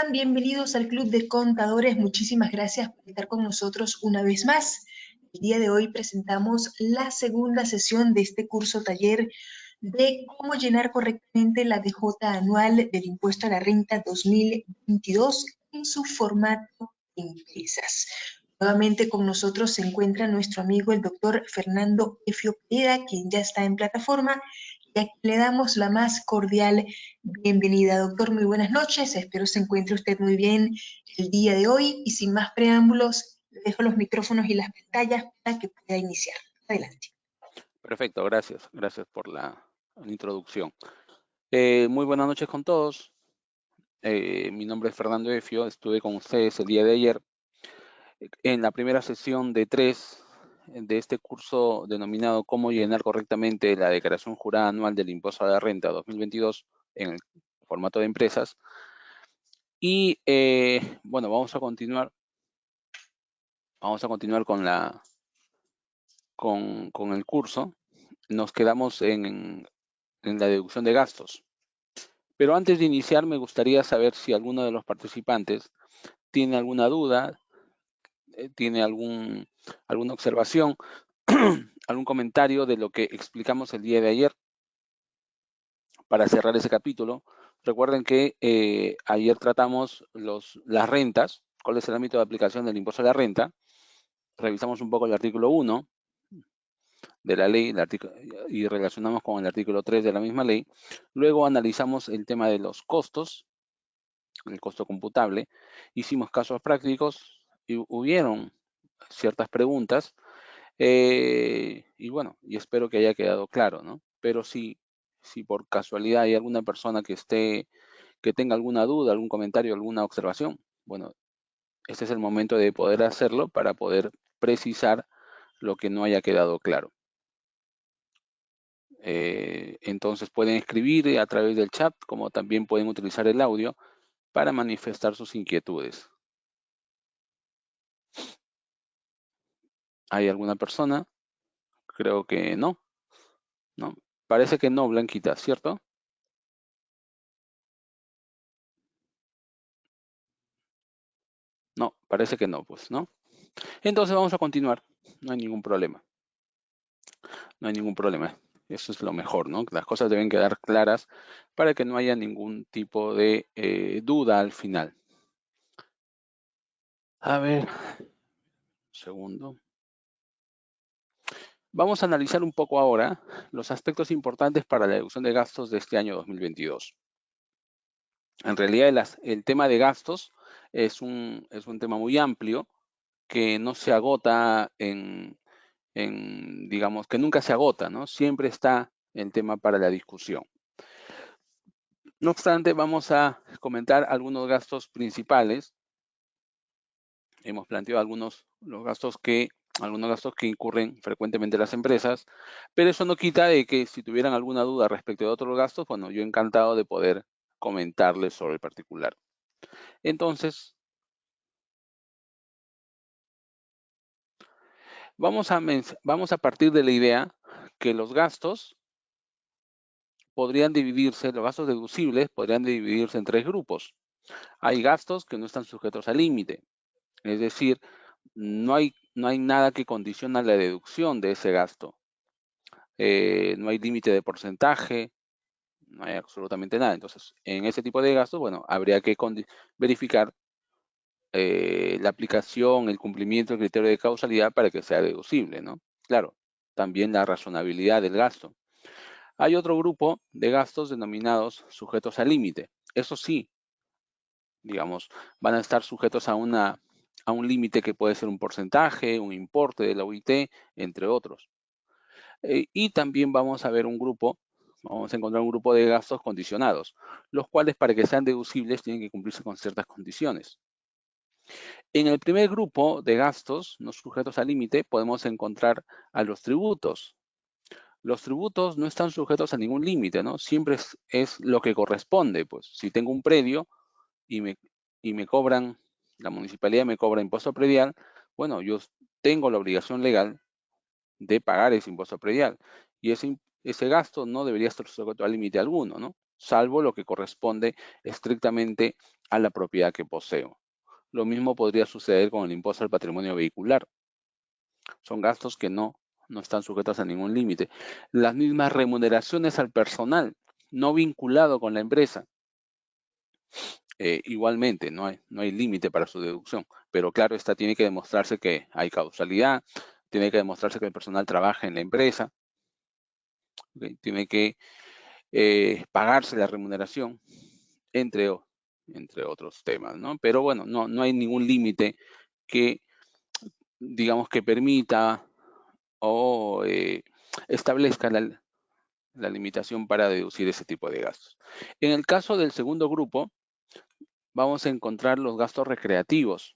Bienvenidos al Club de Contadores. Muchísimas gracias por estar con nosotros una vez más. El día de hoy presentamos la segunda sesión de este curso taller de cómo llenar correctamente la DJ anual del impuesto a la renta 2022 en su formato de empresas. Nuevamente con nosotros se encuentra nuestro amigo el doctor Fernando Efio Pineda, quien ya está en plataforma, y a quien le damos la más cordial bienvenida. Doctor, muy buenas noches. Espero se encuentre usted muy bien el día de hoy y sin más preámbulos, le dejo los micrófonos y las pantallas para que pueda iniciar. Adelante. Perfecto, gracias. Gracias por la introducción. Muy buenas noches con todos. Mi nombre es Fernando Efio. Estuve con ustedes el día de ayer en la primera sesión de 3 de este curso denominado Cómo llenar correctamente la declaración jurada anual del impuesto a la renta 2022 en el formato de empresas. Y bueno, vamos a continuar con el curso. Nos quedamos en la deducción de gastos. Pero antes de iniciar, me gustaría saber si alguno de los participantes tiene alguna duda, tiene alguna observación, algún comentario de lo que explicamos el día de ayer para cerrar ese capítulo. Recuerden que ayer tratamos las rentas, cuál es el ámbito de aplicación del impuesto a la renta. Revisamos un poco el artículo 1 de la ley y relacionamos con el artículo 3 de la misma ley. Luego analizamos el tema de los costos, el costo computable. Hicimos casos prácticos y hubieron ciertas preguntas y bueno, y espero que haya quedado claro, ¿no? Pero si por casualidad hay alguna persona que tenga alguna duda, algún comentario, alguna observación, bueno, este es el momento de poder hacerlo para poder precisar lo que no haya quedado claro. Entonces pueden escribir a través del chat, como también pueden utilizar el audio para manifestar sus inquietudes. ¿Hay alguna persona? Creo que no. No. Parece que no, Blanquita, ¿cierto? No, parece que no, pues, ¿no? Entonces vamos a continuar. No hay ningún problema. No hay ningún problema. Eso es lo mejor, ¿no? Las cosas deben quedar claras para que no haya ningún tipo de duda al final. A ver, segundo. Vamos a analizar un poco ahora los aspectos importantes para la deducción de gastos de este año 2022. En realidad el tema de gastos es un tema muy amplio que no se agota digamos, que nunca se agota, ¿no? Siempre está el tema para la discusión. No obstante, vamos a comentar algunos gastos principales. Hemos planteado algunos gastos que incurren frecuentemente las empresas, pero eso no quita de que si tuvieran alguna duda respecto de otros gastos, bueno, yo encantado de poder comentarles sobre el particular. Entonces, vamos a partir de la idea que los gastos los gastos deducibles podrían dividirse en 3 grupos. Hay gastos que no están sujetos al límite, es decir, no hay nada que condiciona la deducción de ese gasto. No hay límite de porcentaje, no hay absolutamente nada. Entonces, en ese tipo de gastos, bueno, habría que verificar la aplicación, el cumplimiento del criterio de causalidad para que sea deducible, ¿no? Claro, también la razonabilidad del gasto. Hay otro grupo de gastos denominados sujetos al límite. Eso sí, digamos, van a estar sujetos a un límite que puede ser un porcentaje, un importe de la UIT, entre otros. Y también vamos a encontrar un grupo de gastos condicionados, los cuales para que sean deducibles tienen que cumplirse con ciertas condiciones. En el primer grupo de gastos no sujetos al límite podemos encontrar a los tributos. Los tributos no están sujetos a ningún límite, ¿no? Siempre es lo que corresponde. Pues si tengo un predio y me cobran, la municipalidad me cobra impuesto predial, bueno, yo tengo la obligación legal de pagar ese impuesto predial. Y ese gasto no debería estar sujeto a límite alguno, ¿no? Salvo lo que corresponde estrictamente a la propiedad que poseo. Lo mismo podría suceder con el impuesto al patrimonio vehicular. Son gastos que no están sujetos a ningún límite. Las mismas remuneraciones al personal, no vinculado con la empresa. Igualmente, no hay límite para su deducción. Pero claro, esta tiene que demostrarse que hay causalidad, tiene que demostrarse que el personal trabaja en la empresa, ¿okay? Tiene que pagarse la remuneración, entre otros temas, ¿no? Pero bueno, no hay ningún límite que, digamos, que permita o establezca la limitación para deducir ese tipo de gastos. En el caso del segundo grupo, vamos a encontrar los gastos recreativos,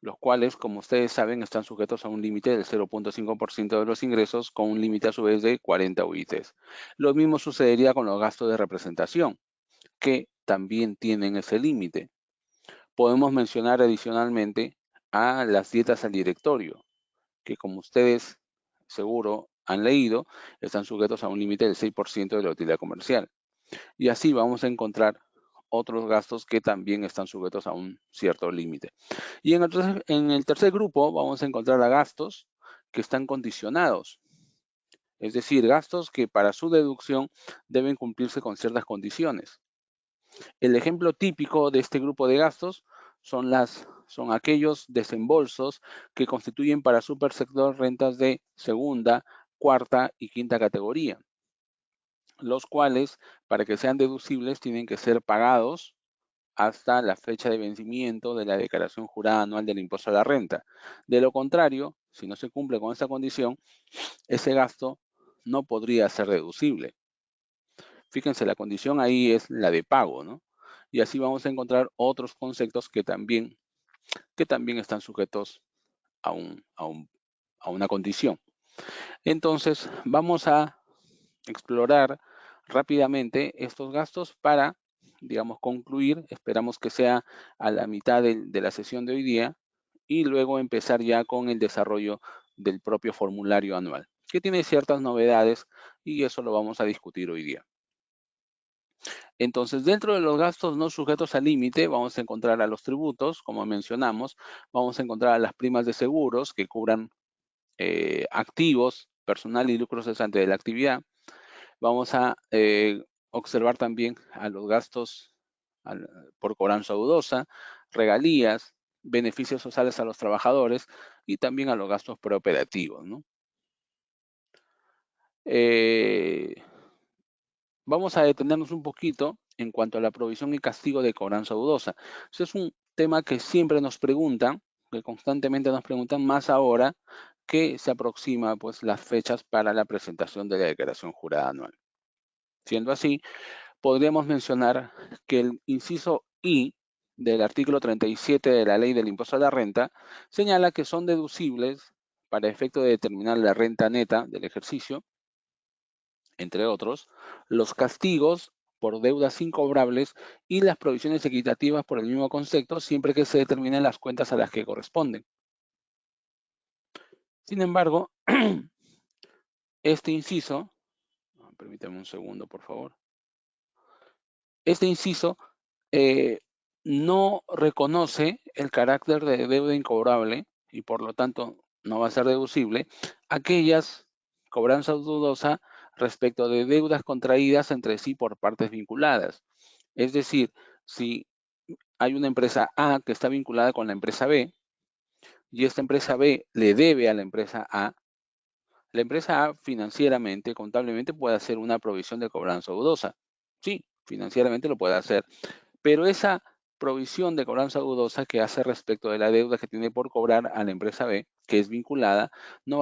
los cuales, como ustedes saben, están sujetos a un límite del 0.5% de los ingresos, con un límite a su vez de 40 UITs. Lo mismo sucedería con los gastos de representación, que también tienen ese límite. Podemos mencionar adicionalmente a las dietas al directorio, que como ustedes seguro han leído, están sujetos a un límite del 6% de la utilidad comercial. Y así vamos a encontrar otros gastos que también están sujetos a un cierto límite. Y en el tercer grupo vamos a encontrar a gastos que están condicionados, es decir, gastos que para su deducción deben cumplirse con ciertas condiciones. El ejemplo típico de este grupo de gastos son aquellos desembolsos que constituyen para supersector rentas de segunda, cuarta y quinta categoría, los cuales, para que sean deducibles, tienen que ser pagados hasta la fecha de vencimiento de la declaración jurada anual del impuesto a la renta. De lo contrario, si no se cumple con esta condición, ese gasto no podría ser deducible. Fíjense, la condición ahí es la de pago, ¿no? Y así vamos a encontrar otros conceptos que también están sujetos a una condición. Entonces, vamos a explorar rápidamente estos gastos para, digamos, concluir. Esperamos que sea a la mitad de la sesión de hoy día y luego empezar ya con el desarrollo del propio formulario anual, que tiene ciertas novedades y eso lo vamos a discutir hoy día. Entonces, dentro de los gastos no sujetos al límite, vamos a encontrar a los tributos, como mencionamos, vamos a encontrar a las primas de seguros que cubran activos, personal y lucro cesante de la actividad. Vamos a observar también a los gastos por cobranza dudosa, regalías, beneficios sociales a los trabajadores y también a los gastos preoperativos, ¿no? Vamos a detenernos un poquito en cuanto a la provisión y castigo de cobranza dudosa. Ese es un tema que siempre nos preguntan, que constantemente nos preguntan, más ahora que se aproxima pues las fechas para la presentación de la declaración jurada anual. Siendo así, podríamos mencionar que el inciso I del artículo 37 de la Ley del Impuesto a la Renta señala que son deducibles para efecto de determinar la renta neta del ejercicio, entre otros, los castigos por deudas incobrables y las provisiones equitativas por el mismo concepto, siempre que se determinen las cuentas a las que corresponden. Sin embargo, este inciso, permítame un segundo, por favor. Este inciso no reconoce el carácter de deuda incobrable y por lo tanto no va a ser deducible aquellas cobranzas dudosas respecto de deudas contraídas entre sí por partes vinculadas. Es decir, si hay una empresa A que está vinculada con la empresa B y esta empresa B le debe a la empresa A financieramente, contablemente puede hacer una provisión de cobranza dudosa. Sí, financieramente lo puede hacer, pero esa provisión de cobranza dudosa que hace respecto de la deuda que tiene por cobrar a la empresa B, que es vinculada, no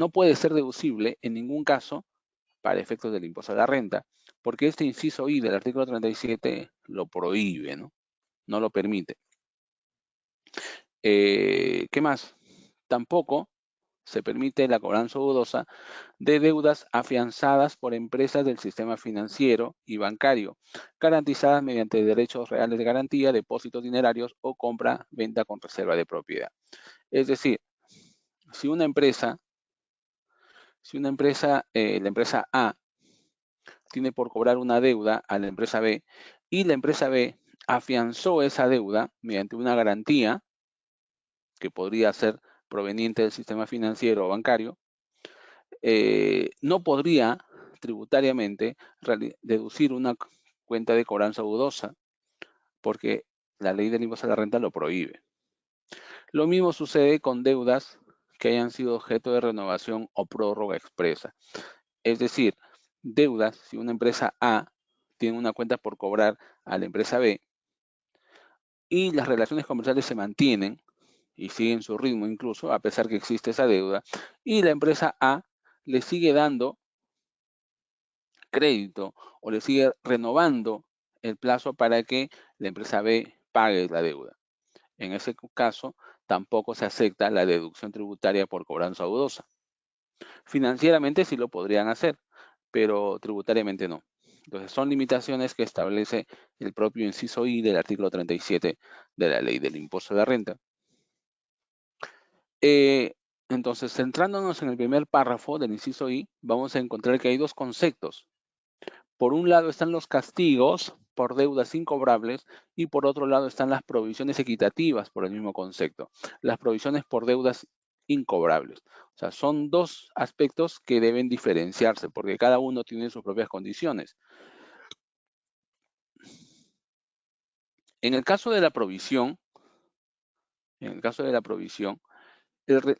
puede ser deducible en ningún caso para efectos del impuesto a la renta, porque este inciso I del artículo 37 lo prohíbe, ¿no? No lo permite. ¿Qué más? Tampoco se permite la cobranza dudosa de deudas afianzadas por empresas del sistema financiero y bancario, garantizadas mediante derechos reales de garantía, depósitos dinerarios o compra-venta con reserva de propiedad. Es decir, si una empresa, la empresa A, tiene por cobrar una deuda a la empresa B y la empresa B afianzó esa deuda mediante una garantía que podría ser proveniente del sistema financiero o bancario, no podría tributariamente deducir una cuenta de cobranza dudosa porque la ley del impuesto a la renta lo prohíbe. Lo mismo sucede con deudas que hayan sido objeto de renovación o prórroga expresa. Es decir, deudas, si una empresa A tiene una cuenta por cobrar a la empresa B y las relaciones comerciales se mantienen y siguen su ritmo incluso, a pesar que existe esa deuda, y la empresa A le sigue dando crédito o le sigue renovando el plazo para que la empresa B pague la deuda. En ese caso, tampoco se acepta la deducción tributaria por cobranza dudosa. Financieramente sí lo podrían hacer, pero tributariamente no. Entonces, son limitaciones que establece el propio inciso I del artículo 37 de la ley del impuesto de la renta. Entonces, centrándonos en el primer párrafo del inciso I, vamos a encontrar que hay dos conceptos. Por un lado están los castigos por deudas incobrables y por otro lado están las provisiones equitativas por el mismo concepto. Las provisiones por deudas incobrables. O sea, son dos aspectos que deben diferenciarse porque cada uno tiene sus propias condiciones. En el caso de la provisión, el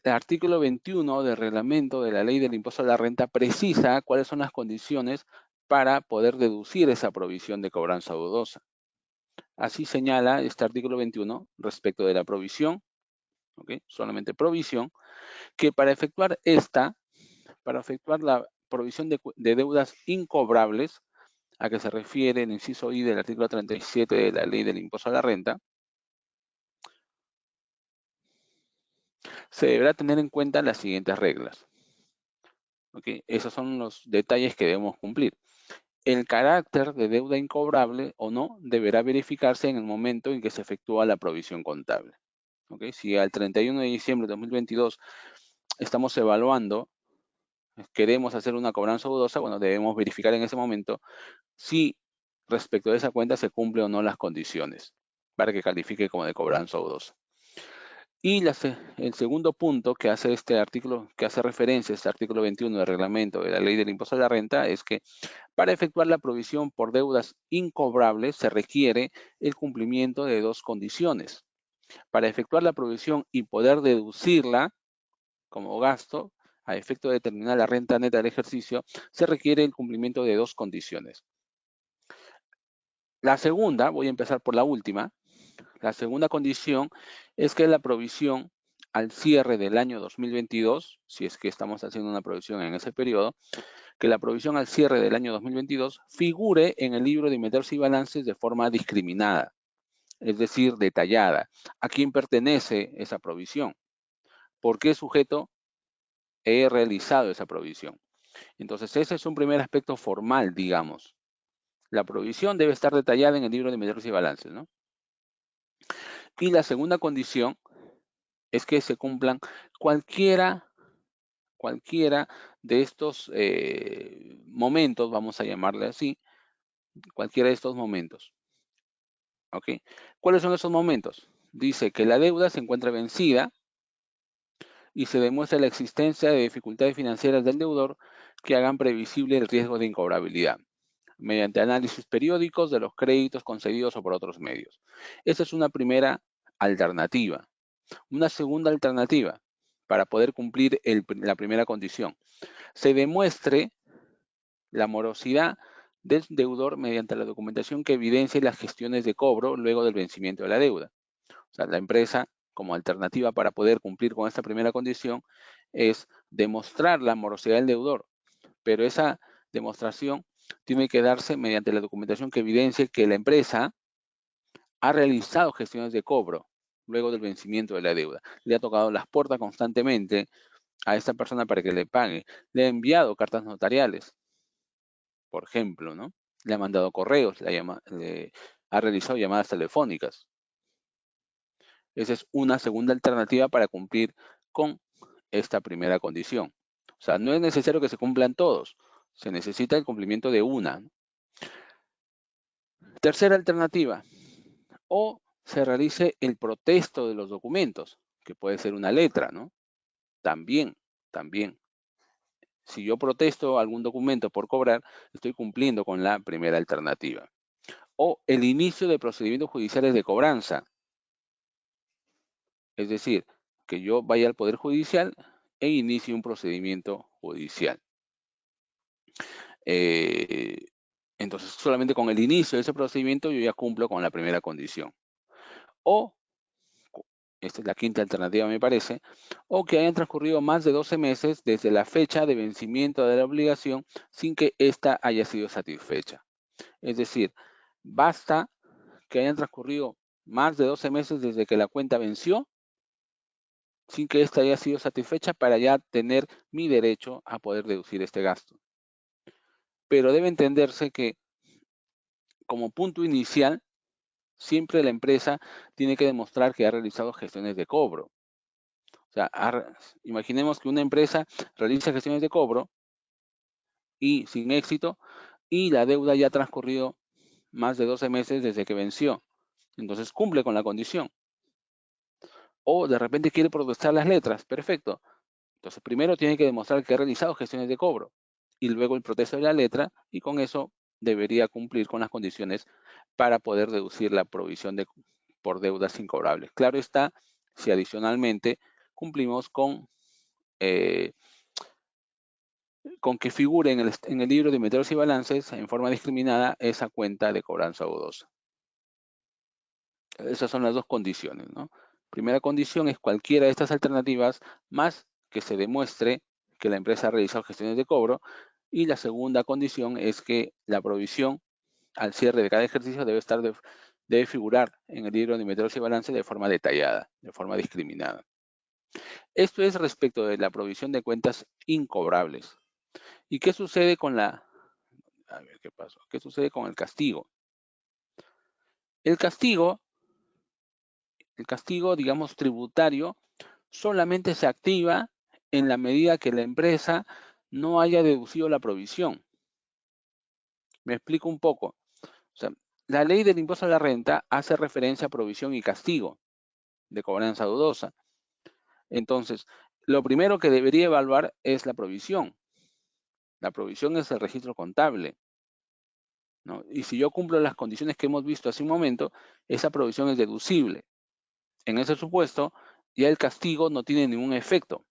artículo 21 del reglamento de la ley del impuesto a la renta precisa cuáles son las condiciones para poder deducir esa provisión de cobranza dudosa. Así señala este artículo 21 respecto de la provisión, ¿okay? Solamente provisión, que para efectuar la provisión de deudas incobrables, a que se refiere el inciso I del artículo 37 de la ley del impuesto a la renta, se deberá tener en cuenta las siguientes reglas. ¿Okay? Esos son los detalles que debemos cumplir. El carácter de deuda incobrable o no deberá verificarse en el momento en que se efectúa la provisión contable. ¿Okay? Si al 31 de diciembre de 2022 estamos evaluando, queremos hacer una cobranza dudosa, bueno, debemos verificar en ese momento si respecto de esa cuenta se cumplen o no las condiciones para que califique como de cobranza dudosa. Y el segundo punto que hace este artículo, que hace referencia a este artículo 21 del reglamento de la ley del impuesto a la renta, es que para efectuar la provisión por deudas incobrables se requiere el cumplimiento de dos condiciones. Para efectuar la provisión y poder deducirla como gasto, a efecto de determinar la renta neta del ejercicio, se requiere el cumplimiento de dos condiciones. La segunda, voy a empezar por la última, la segunda condición es que la provisión al cierre del año 2022, si es que estamos haciendo una provisión en ese periodo, que la provisión al cierre del año 2022 figure en el libro de inventarios y balances de forma discriminada, es decir, detallada. ¿A quién pertenece esa provisión? ¿Por qué sujeto he realizado esa provisión? Entonces, ese es un primer aspecto formal, digamos. La provisión debe estar detallada en el libro de inventarios y balances, ¿no? Y la segunda condición es que se cumplan cualquiera de estos momentos, vamos a llamarle así, cualquiera de estos momentos. ¿Ok? ¿Cuáles son esos momentos? Dice que la deuda se encuentra vencida y se demuestra la existencia de dificultades financieras del deudor que hagan previsible el riesgo de incobrabilidad, mediante análisis periódicos de los créditos concedidos o por otros medios. Esa es una primera alternativa. Una segunda alternativa para poder cumplir la primera condición. Se demuestre la morosidad del deudor mediante la documentación que evidencie las gestiones de cobro luego del vencimiento de la deuda. O sea, la empresa, como alternativa para poder cumplir con esta primera condición, es demostrar la morosidad del deudor, pero esa demostración tiene que darse mediante la documentación que evidencie que la empresa ha realizado gestiones de cobro luego del vencimiento de la deuda. Le ha tocado las puertas constantemente a esta persona para que le pague. Le ha enviado cartas notariales, por ejemplo, ¿no? Le ha mandado correos, le ha realizado llamadas telefónicas. Esa es una segunda alternativa para cumplir con esta primera condición. O sea, no es necesario que se cumplan todos. Se necesita el cumplimiento de una. Tercera alternativa. o se realice el protesto de los documentos, que puede ser una letra, ¿no? También. Si yo protesto algún documento por cobrar, estoy cumpliendo con la primera alternativa. O el inicio de procedimientos judiciales de cobranza. Es decir, que yo vaya al Poder Judicial e inicie un procedimiento judicial. Entonces, solamente con el inicio de ese procedimiento yo ya cumplo con la primera condición. O, esta es la quinta alternativa me parece, o que hayan transcurrido más de 12 meses desde la fecha de vencimiento de la obligación sin que ésta haya sido satisfecha. Es decir, basta que hayan transcurrido más de 12 meses desde que la cuenta venció sin que ésta haya sido satisfecha para ya tener mi derecho a poder deducir este gasto. Pero debe entenderse que como punto inicial, siempre la empresa tiene que demostrar que ha realizado gestiones de cobro. O sea, imaginemos que una empresa realiza gestiones de cobro y sin éxito, y la deuda ya ha transcurrido más de 12 meses desde que venció. Entonces cumple con la condición. O de repente quiere protestar las letras. Perfecto. Entonces primero tiene que demostrar que ha realizado gestiones de cobro y luego el protesto de la letra, y con eso debería cumplir con las condiciones para poder deducir la provisión por deudas incobrables. Claro está, si adicionalmente cumplimos con que figure en el libro de inventarios y balances en forma discriminada esa cuenta de cobranza dudosa. Esas son las dos condiciones, ¿no? Primera condición es cualquiera de estas alternativas, más que se demuestre que la empresa ha realizado gestiones de cobro. Y la segunda condición es que la provisión al cierre de cada ejercicio debe figurar en el libro de inventarios y balances de forma detallada, de forma discriminada. Esto es respecto de la provisión de cuentas incobrables. ¿Y qué sucede con a ver qué pasó? ¿Qué sucede con el castigo? El castigo, digamos, tributario, solamente se activa en la medida que la empresa no haya deducido la provisión. Me explico un poco. O sea, la ley del impuesto a la renta hace referencia a provisión y castigo de cobranza dudosa. Entonces, lo primero que debería evaluar es la provisión. La provisión es el registro contable, ¿no? Y si yo cumplo las condiciones que hemos visto hace un momento, esa provisión es deducible. En ese supuesto, ya el castigo no tiene ningún efecto.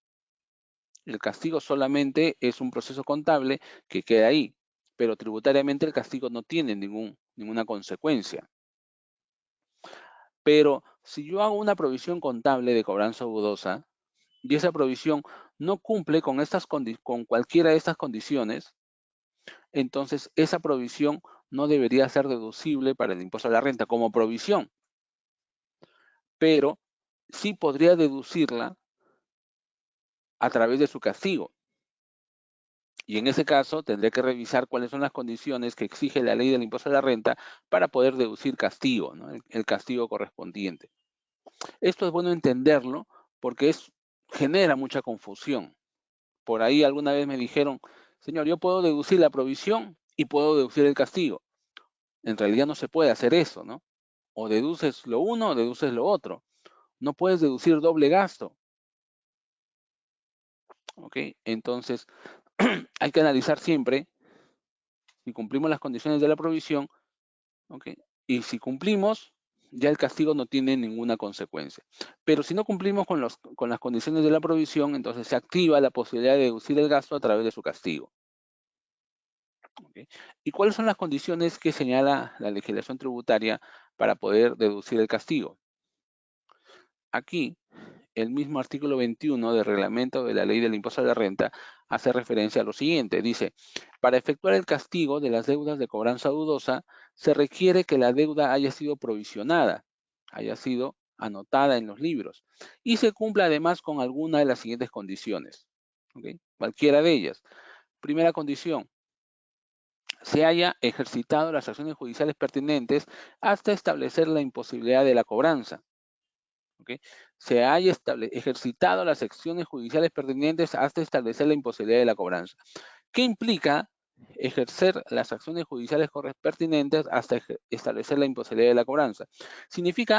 El castigo solamente es un proceso contable que queda ahí, pero tributariamente el castigo no tiene ninguna consecuencia. Pero si yo hago una provisión contable de cobranza dudosa y esa provisión no cumple con cualquiera de estas condiciones, entonces esa provisión no debería ser deducible para el impuesto a la renta como provisión, pero sí podría deducirla a través de su castigo. Y en ese caso tendré que revisar cuáles son las condiciones que exige la ley del impuesto a la renta para poder deducir castigo, ¿no? El castigo correspondiente. Esto es bueno entenderlo porque genera mucha confusión. Por ahí alguna vez me dijeron, señor, yo puedo deducir la provisión y puedo deducir el castigo. En realidad no se puede hacer eso, ¿no? O deduces lo uno o deduces lo otro. No puedes deducir doble gasto. ¿Ok? Entonces, hay que analizar siempre si cumplimos las condiciones de la provisión, ¿ok? Y si cumplimos, ya el castigo no tiene ninguna consecuencia. Pero si no cumplimos con las condiciones de la provisión, entonces se activa la posibilidad de deducir el gasto a través de su castigo. ¿Okay? ¿Y cuáles son las condiciones que señala la legislación tributaria para poder deducir el castigo? Aquí, el mismo artículo 21 del reglamento de la ley del impuesto a la renta hace referencia a lo siguiente. Dice, para efectuar el castigo de las deudas de cobranza dudosa, se requiere que la deuda haya sido provisionada, haya sido anotada en los libros, y se cumpla además con alguna de las siguientes condiciones. ¿Okay? Cualquiera de ellas. Primera condición, se haya ejercitado las acciones judiciales pertinentes hasta establecer la imposibilidad de la cobranza. ¿Okay? Se haya ejercitado las acciones judiciales pertinentes hasta establecer la imposibilidad de la cobranza. ¿Qué implica ejercer las acciones judiciales pertinentes hasta establecer la imposibilidad de la cobranza. Significa